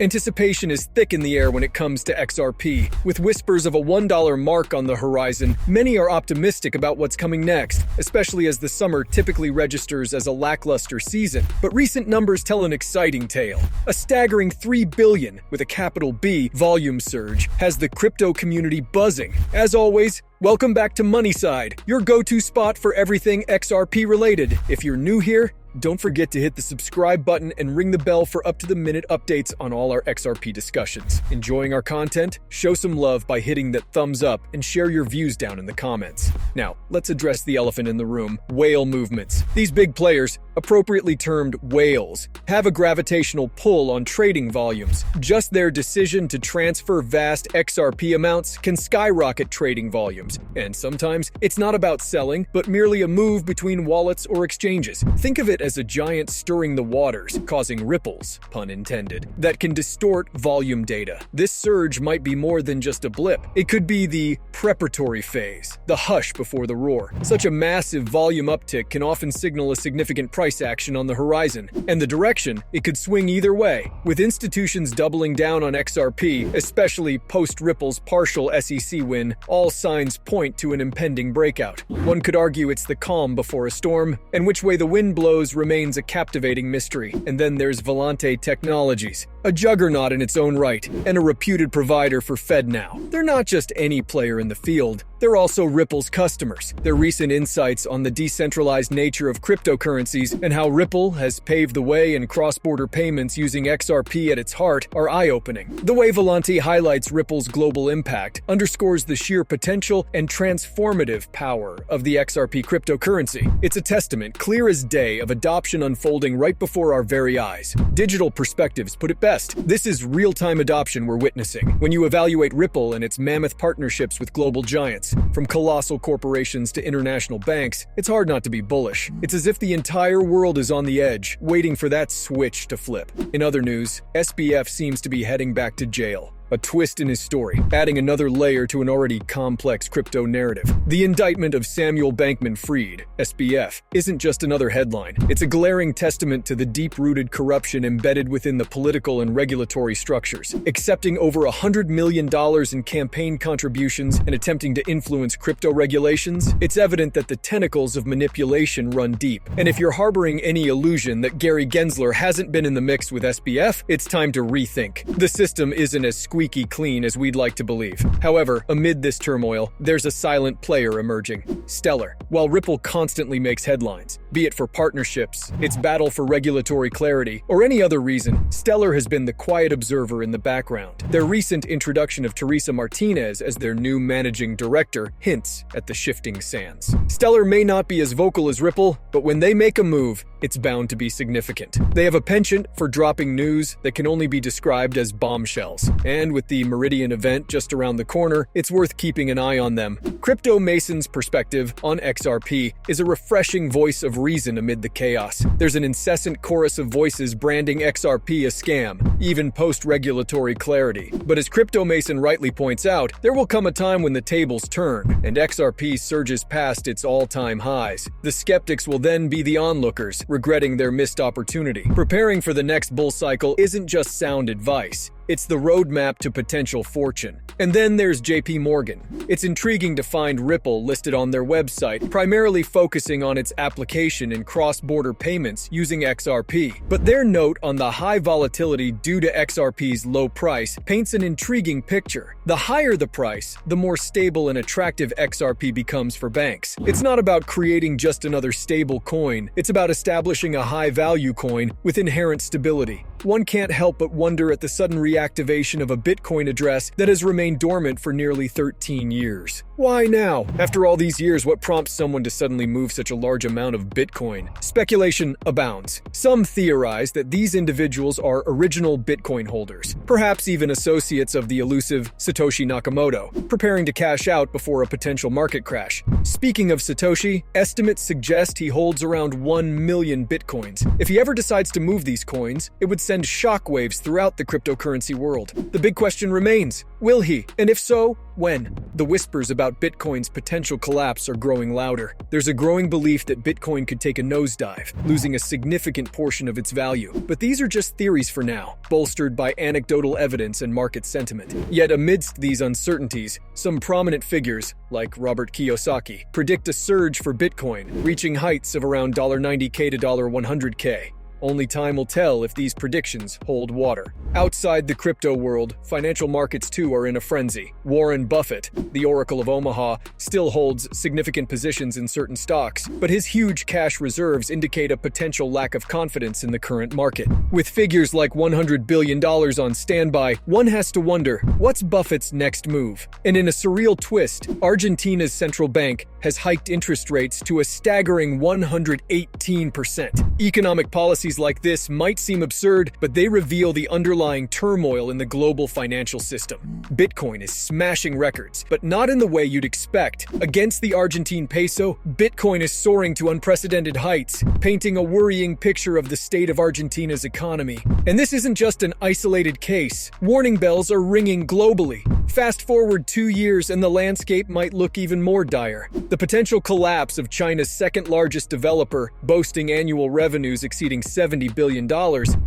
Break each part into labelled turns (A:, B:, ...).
A: Anticipation is thick in the air when it comes to XRP. With whispers of a $1 mark on the horizon, many are optimistic about what's coming next, especially as the summer typically registers as a lackluster season. But recent numbers tell an exciting tale. A staggering 3 billion, with a capital B, volume surge has the crypto community buzzing. As always, welcome back to Moneyside, your go-to spot for everything XRP related. If you're new here, don't forget to hit the subscribe button and ring the bell for up-to-the-minute updates on all our XRP discussions. Enjoying our content? Show some love by hitting that thumbs up and share your views down in the comments. Now, let's address the elephant in the room, whale movements. These big players, appropriately termed whales, have a gravitational pull on trading volumes. Just their decision to transfer vast XRP amounts can skyrocket trading volumes. And sometimes, it's not about selling, but merely a move between wallets or exchanges. Think of it as a giant stirring the waters, causing ripples, pun intended, that can distort volume data. This surge might be more than just a blip. It could be the preparatory phase, the hush before the roar. Such a massive volume uptick can often signal a significant price action on the horizon, and the direction, it could swing either way. With institutions doubling down on XRP, especially post-Ripple's partial SEC win, all signs point to an impending breakout. One could argue it's the calm before a storm, and which way the wind blows remains a captivating mystery. And then there's Volante Technologies, a juggernaut in its own right, and a reputed provider for FedNow. They're not just any player in the field, they're also Ripple's customers. Their recent insights on the decentralized nature of cryptocurrencies and how Ripple has paved the way in cross-border payments using XRP at its heart are eye-opening. The way Volante highlights Ripple's global impact underscores the sheer potential and transformative power of the XRP cryptocurrency. It's a testament, clear as day, of adoption unfolding right before our very eyes. Digital Perspectives put it best. This is real-time adoption we're witnessing. When you evaluate Ripple and its mammoth partnerships with global giants, from colossal corporations to international banks, it's hard not to be bullish. It's as if the entire world is on the edge, waiting for that switch to flip. In other news, SBF seems to be heading back to jail. A twist in his story, adding another layer to an already complex crypto narrative. The indictment of Samuel Bankman-Fried, SBF, isn't just another headline. It's a glaring testament to the deep-rooted corruption embedded within the political and regulatory structures. Accepting over $100 million in campaign contributions and attempting to influence crypto regulations, it's evident that the tentacles of manipulation run deep. And if you're harboring any illusion that Gary Gensler hasn't been in the mix with SBF, it's time to rethink. The system isn't as squeaky clean as we'd like to believe. However, amid this turmoil, there's a silent player emerging: Stellar. While Ripple constantly makes headlines, be it for partnerships, its battle for regulatory clarity, or any other reason, Stellar has been the quiet observer in the background. Their recent introduction of Teresa Martinez as their new managing director hints at the shifting sands. Stellar may not be as vocal as Ripple, but when they make a move, it's bound to be significant. They have a penchant for dropping news that can only be described as bombshells. And with the Meridian event just around the corner, it's worth keeping an eye on them. Crypto Mason's perspective on XRP is a refreshing voice of reason amid the chaos. There's an incessant chorus of voices branding XRP a scam, even post-regulatory clarity. But as Crypto Mason rightly points out, there will come a time when the tables turn, and XRP surges past its all-time highs. The skeptics will then be the onlookers, regretting their missed opportunity. Preparing for the next bull cycle isn't just sound advice. It's the roadmap to potential fortune. And then there's JP Morgan. It's intriguing to find Ripple listed on their website, primarily focusing on its application in cross-border payments using XRP. But their note on the high volatility due to XRP's low price paints an intriguing picture. The higher the price, the more stable and attractive XRP becomes for banks. It's not about creating just another stable coin. It's about establishing a high-value coin with inherent stability. One can't help but wonder at the sudden reactivation of a Bitcoin address that has remained dormant for nearly 13 years. Why now? After all these years, what prompts someone to suddenly move such a large amount of Bitcoin? Speculation abounds. Some theorize that these individuals are original Bitcoin holders, perhaps even associates of the elusive Satoshi Nakamoto, preparing to cash out before a potential market crash. Speaking of Satoshi, estimates suggest he holds around 1 million Bitcoins. If he ever decides to move these coins, it would send shockwaves throughout the cryptocurrency cryptocurrency world. The big question remains, will he? And if so, when? The whispers about Bitcoin's potential collapse are growing louder. There's a growing belief that Bitcoin could take a nosedive, losing a significant portion of its value. But these are just theories for now, bolstered by anecdotal evidence and market sentiment. Yet amidst these uncertainties, some prominent figures, like Robert Kiyosaki, predict a surge for Bitcoin, reaching heights of around $90K to $100K. Only time will tell if these predictions hold water. Outside the crypto world, financial markets too are in a frenzy. Warren Buffett, the Oracle of Omaha, still holds significant positions in certain stocks, but his huge cash reserves indicate a potential lack of confidence in the current market. With figures like $100 billion on standby, one has to wonder, what's Buffett's next move? And in a surreal twist, Argentina's central bank has hiked interest rates to a staggering 118%. Economic policies like this might seem absurd, but they reveal the underlying turmoil in the global financial system. Bitcoin is smashing records, but not in the way you'd expect. Against the Argentine peso, Bitcoin is soaring to unprecedented heights, painting a worrying picture of the state of Argentina's economy. And this isn't just an isolated case. Warning bells are ringing globally. Fast forward 2 years and the landscape might look even more dire. The potential collapse of China's second-largest developer, boasting annual revenues exceeding $70 billion,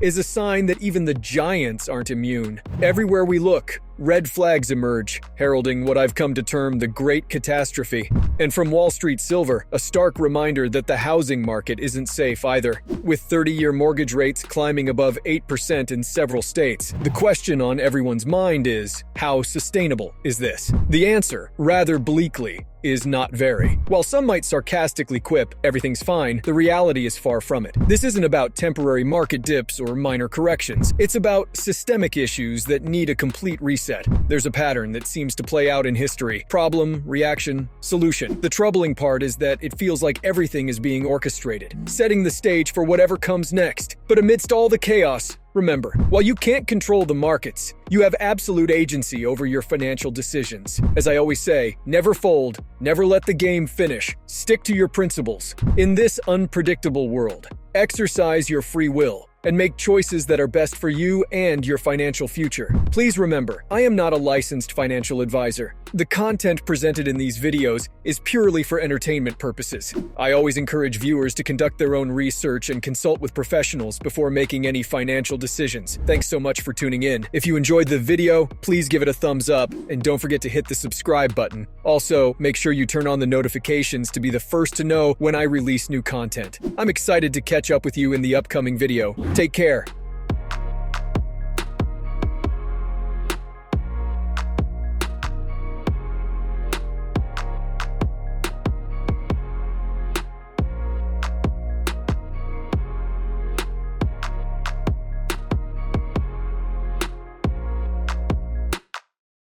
A: is a sign that even the giants aren't immune. Everywhere we look, red flags emerge, heralding what I've come to term the Great Catastrophe. And from Wall Street Silver, a stark reminder that the housing market isn't safe either. With 30-year mortgage rates climbing above 8% in several states, the question on everyone's mind is, how sustainable is this? The answer, rather bleakly, is not very. While some might sarcastically quip, everything's fine, the reality is far from it. This isn't about temporary market dips or minor corrections. It's about systemic issues that need a complete reset. There's a pattern that seems to play out in history. Problem, reaction, solution. The troubling part is that it feels like everything is being orchestrated, setting the stage for whatever comes next. But amidst all the chaos, remember, while you can't control the markets, you have absolute agency over your financial decisions. As I always say, never fold, never let the game finish. Stick to your principles. In this unpredictable world, exercise your free will and make choices that are best for you and your financial future. Please remember, I am not a licensed financial advisor. The content presented in these videos is purely for entertainment purposes. I always encourage viewers to conduct their own research and consult with professionals before making any financial decisions. Thanks so much for tuning in. If you enjoyed the video, please give it a thumbs up and don't forget to hit the subscribe button. Also, make sure you turn on the notifications to be the first to know when I release new content. I'm excited to catch up with you in the upcoming video. Take care.